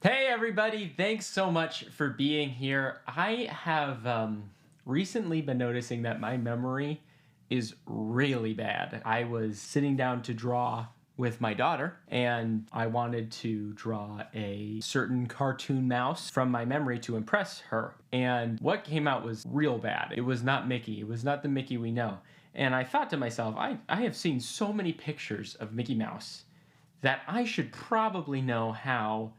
Hey everybody, thanks so much for being here. I have recently been noticing that my memory is really bad. I was sitting down to draw with my daughter and I wanted to draw a certain cartoon mouse from my memory to impress her. And what came out was real bad. It was not Mickey. It was not the Mickey we know. And I thought to myself, I have seen so many pictures of Mickey Mouse that I should probably know how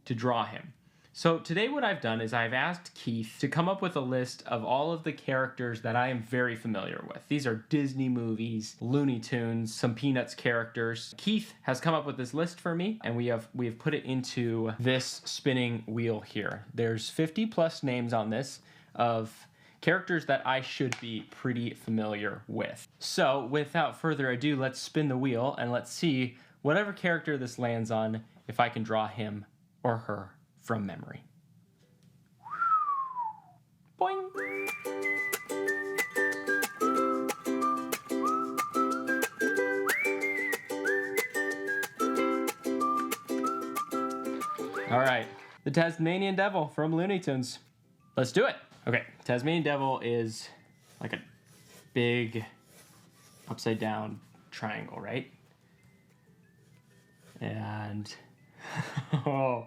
to draw him. So today what I've done is I've asked Keith to come up with a list of all of the characters that I am very familiar with. These are Disney movies, Looney Tunes, some Peanuts characters. Keith has come up with this list for me and we have put it into this spinning wheel here. There's 50 plus names on this of characters that I should be pretty familiar with. So without further ado, let's spin the wheel and let's see whatever character this lands on, if I can draw him or her from memory. Boing! All right, the Tasmanian Devil from Looney Tunes. Let's do it. Okay, Tasmanian Devil is like a big upside down triangle, right? And oh,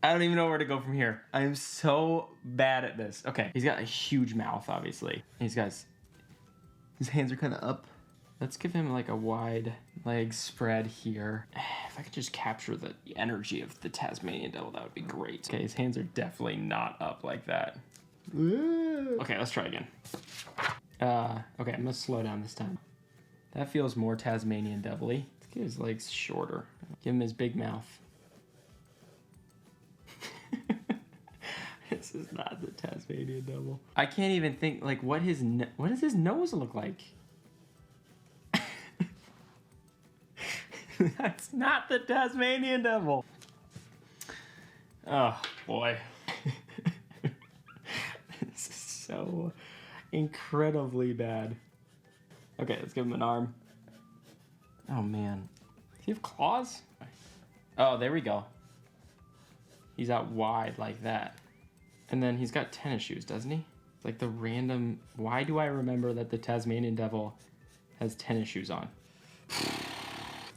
I don't even know where to go from here. I am so bad at this. Okay, he's got a huge mouth, obviously. His hands are kind of up. Let's give him like a wide leg spread here. If I could just capture the energy of the Tasmanian Devil, that would be great. Okay, his hands are definitely not up like that. Okay, let's try again. Okay, I'm gonna slow down this time. That feels more Tasmanian Devil-y. Let's get his legs shorter. Give him his big mouth. This is not the Tasmanian Devil. I can't even think, like, what does his nose look like? That's not the Tasmanian Devil. Oh, boy. This is so incredibly bad. Okay, let's give him an arm. Oh, man. Does he have claws? Oh, there we go. He's out wide like that. And then he's got tennis shoes, doesn't he? Like the random... Why do I remember that the Tasmanian Devil has tennis shoes on?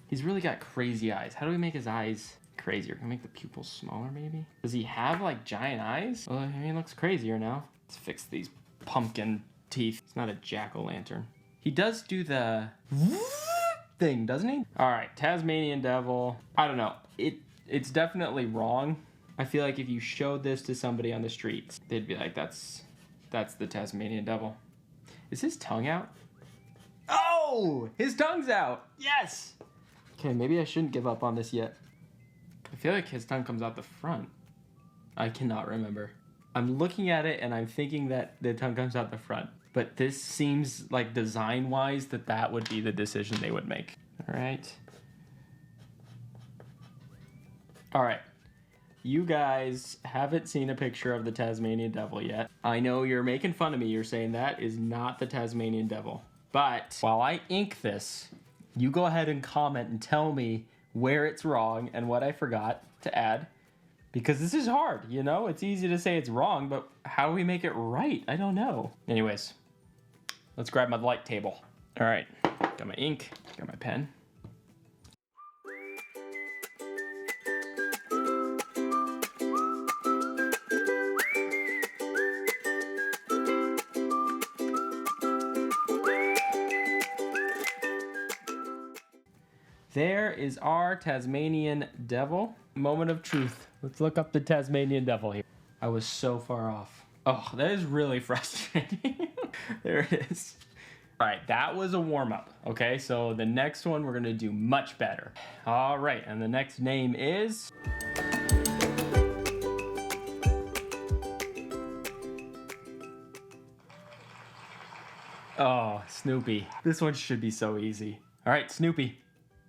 He's really got crazy eyes. How do we make his eyes crazier? Can we make the pupils smaller, maybe? Does he have, like, giant eyes? Well, he looks crazier now. Let's fix these pumpkin teeth. It's not a jack-o'-lantern. He does do the thing, doesn't he? All right, Tasmanian Devil. I don't know. It's definitely wrong. I feel like if you showed this to somebody on the streets, they'd be like, that's the Tasmanian Devil. Is his tongue out? Oh, his tongue's out. Yes. Okay, maybe I shouldn't give up on this yet. I feel like his tongue comes out the front. I cannot remember. I'm looking at it and I'm thinking that the tongue comes out the front. But this seems like design-wise that would be the decision they would make. All right. All right. You guys haven't seen a picture of the Tasmanian Devil yet. I know you're making fun of me. You're saying that is not the Tasmanian Devil. But while I ink this, you go ahead and comment and tell me where it's wrong and what I forgot to add. Because this is hard, you know? It's easy to say it's wrong, but how do we make it right? I don't know. Anyways, let's grab my light table. All right, got my ink, got my pen. There is our Tasmanian Devil. Moment of truth. Let's look up the Tasmanian Devil here. I was so far off. Oh, that is really frustrating. There it is. All right, that was a warm-up. Okay, so the next one we're gonna do much better. All right, and the next name is... Oh, Snoopy. This one should be so easy. All right, Snoopy.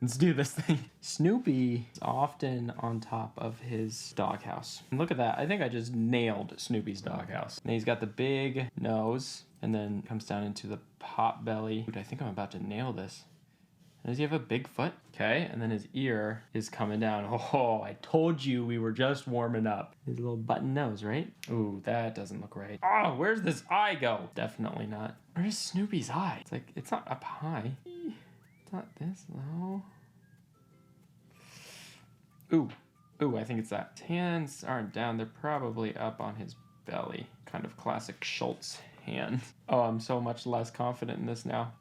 Let's do this thing. Snoopy is often on top of his doghouse. And look at that. I think I just nailed Snoopy's doghouse. And he's got the big nose and then comes down into the pot belly. Dude, I think I'm about to nail this. Does he have a big foot? Okay, and then his ear is coming down. Oh, I told you we were just warming up. His little button nose, right? Ooh, that doesn't look right. Oh, where's this eye go? Definitely not. Where's Snoopy's eye? It's like, it's not up high. It's not this low. Ooh, I think it's that. His hands aren't down. They're probably up on his belly. Kind of classic Schultz hand. Oh, I'm so much less confident in this now.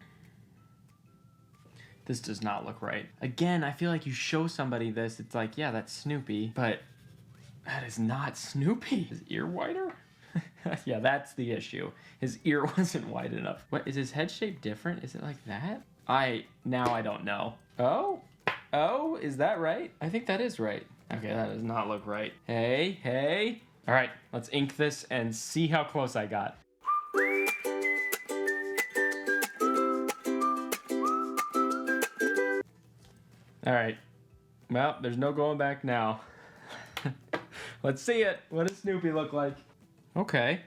This does not look right. Again, I feel like you show somebody this, it's like, yeah, that's Snoopy, but that is not Snoopy. His ear wider? Yeah, that's the issue. His ear wasn't wide enough. What, is his head shape different? Is it like that? Now I don't know. Oh, is that right? I think that is right. Okay, that does not look right. Hey. All right, let's ink this and see how close I got. All right, well, there's no going back now. Let's see it. What does Snoopy look like? Okay.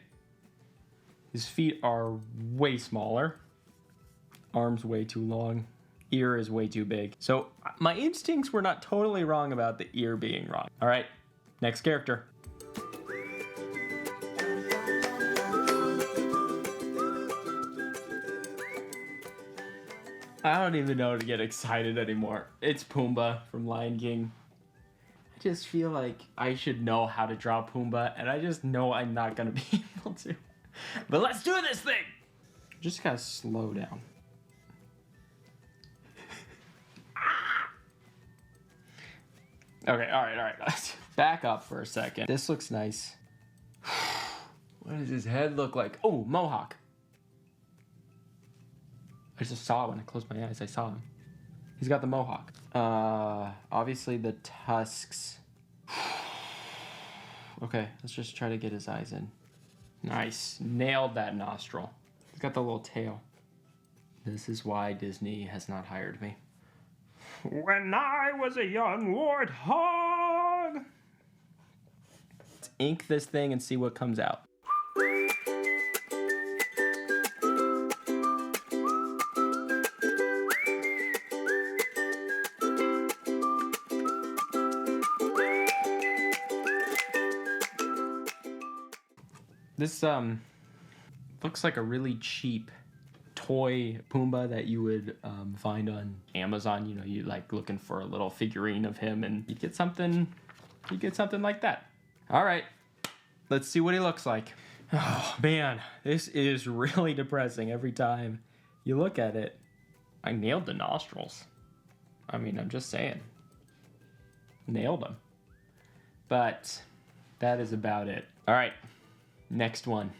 His feet are way smaller. Arms way too long. Ear is way too big. So my instincts were not totally wrong about the ear being wrong. All right, next character. I don't even know to get excited anymore. It's Pumbaa from Lion King. I just feel like I should know how to draw Pumbaa, and I just know I'm not gonna be able to. But let's do this thing! Just gotta slow down. Okay, all right. Let's back up for a second. This looks nice. What does his head look like? Oh, mohawk. I just saw it when I closed my eyes. I saw him. He's got the mohawk. Obviously the tusks. Okay, let's just try to get his eyes in. Nice. Nailed that nostril. He's got the little tail. This is why Disney has not hired me. When I was a young warthog. Let's ink this thing and see what comes out. This looks like a really cheap toy Pumbaa that you would find on Amazon. You know, you like looking for a little figurine of him, and you get something like that. All right, let's see what he looks like. Oh man, this is really depressing every time you look at it. I nailed the nostrils. I mean, I'm just saying, nailed them. But that is about it. All right. Next one.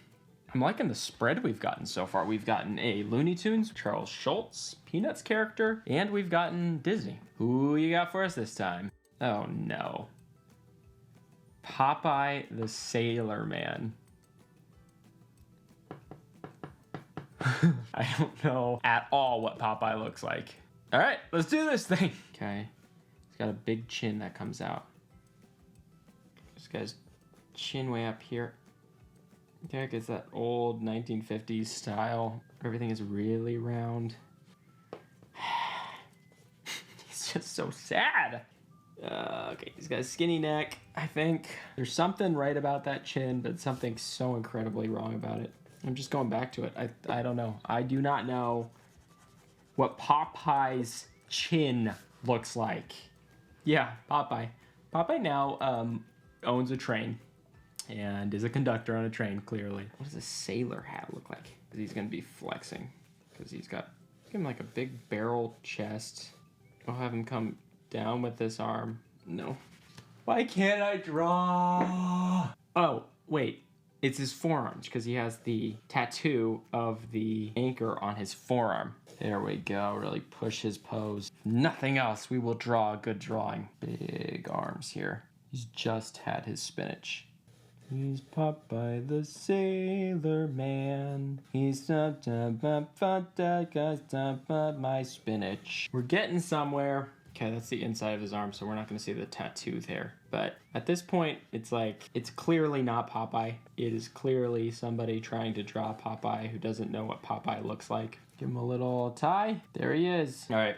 I'm liking the spread we've gotten so far. We've gotten a Looney Tunes, Charles Schultz, Peanuts character, and we've gotten Disney. Who you got for us this time? Oh no. Popeye the Sailor Man. I don't know at all what Popeye looks like. All right, let's do this thing. Okay, he's got a big chin that comes out. This guy's chin way up here. Okay, it's that old 1950s style. Everything is really round. He's just so sad. Okay, he's got a skinny neck, I think. There's something right about that chin, but something so incredibly wrong about it. I'm just going back to it. I don't know. I do not know what Popeye's chin looks like. Yeah, Popeye. Popeye now owns a train. And is a conductor on a train, clearly. What does a sailor hat look like? He's gonna be flexing. Because he's got, give him like a big barrel chest. I'll have him come down with this arm. No. Why can't I draw? Oh, wait. It's his forearms, because he has the tattoo of the anchor on his forearm. There we go, really push his pose. Nothing else, we will draw a good drawing. Big arms here. He's just had his spinach. He's Popeye the Sailor Man. He's my spinach. We're getting somewhere. Okay, that's the inside of his arm, so we're not going to see the tattoo there. But at this point, it's like, it's clearly not Popeye. It is clearly somebody trying to draw Popeye who doesn't know what Popeye looks like. Give him a little tie. There he is. All right,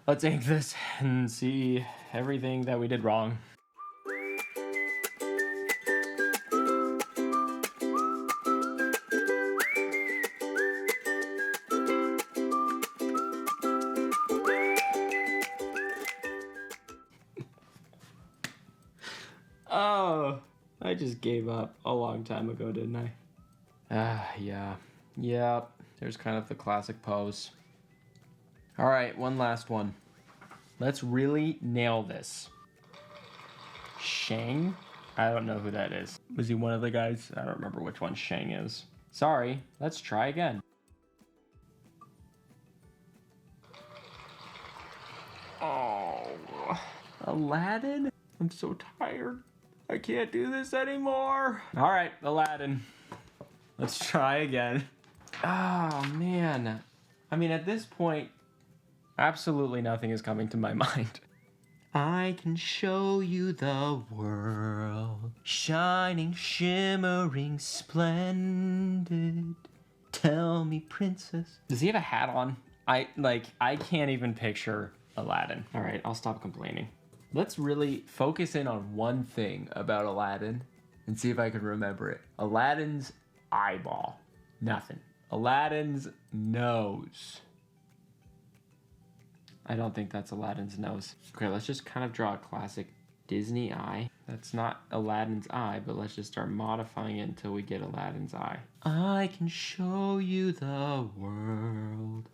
Let's ink this and see everything that we did wrong. Oh, I just gave up a long time ago, didn't I? Yeah. Yep. There's kind of the classic pose. All right, one last one. Let's really nail this. Shang? I don't know who that is. Was he one of the guys? I don't remember which one Shang is. Sorry, let's try again. Oh, Aladdin? I'm so tired. I can't do this anymore. All right, Aladdin. Let's try again. Oh, man. I mean, at this point, absolutely nothing is coming to my mind. I can show you the world, shining, shimmering, splendid. Tell me, princess. Does he have a hat on? I can't even picture Aladdin. All right, I'll stop complaining. Let's really focus in on one thing about Aladdin and see if I can remember it. Aladdin's eyeball. Nothing. Aladdin's nose. I don't think that's Aladdin's nose. Okay, let's just kind of draw a classic Disney eye. That's not Aladdin's eye, but let's just start modifying it until we get Aladdin's eye. I can show you the world.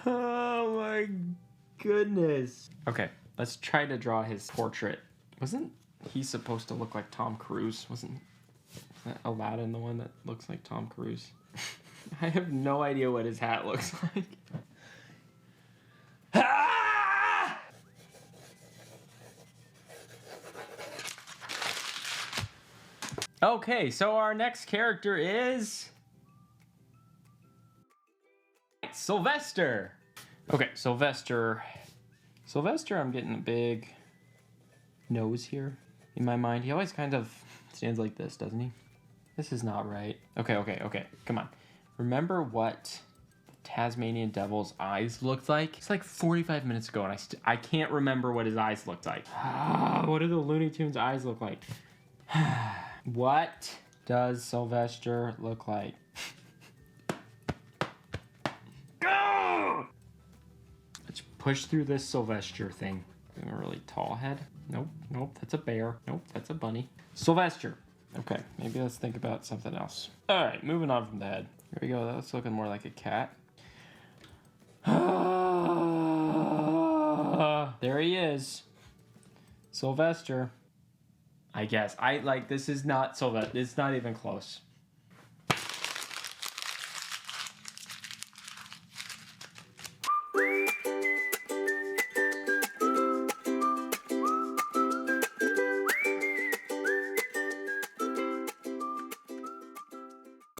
Oh my goodness. Okay, let's try to draw his portrait. Wasn't he supposed to look like Tom Cruise? Wasn't that Aladdin the one that looks like Tom Cruise? I have no idea what his hat looks like. Ah! Okay, so our next character is Sylvester. Okay, Sylvester, I'm getting a big nose here in my mind. He always kind of stands like this, doesn't he? This is not right. Okay, come on. Remember what Tasmanian Devil's eyes looked like? It's like 45 minutes ago, and I can't remember what his eyes looked like. What do the Looney Tunes eyes look like? What does Sylvester look like? Let's push through this Sylvester thing. A really tall head. Nope, that's a bear. Nope, that's a bunny. Sylvester. Okay, maybe let's think about something else. All right, moving on from the head. Here we go, that's looking more like a cat. There he is. Sylvester. I guess. This is not Sylvester. It's not even close.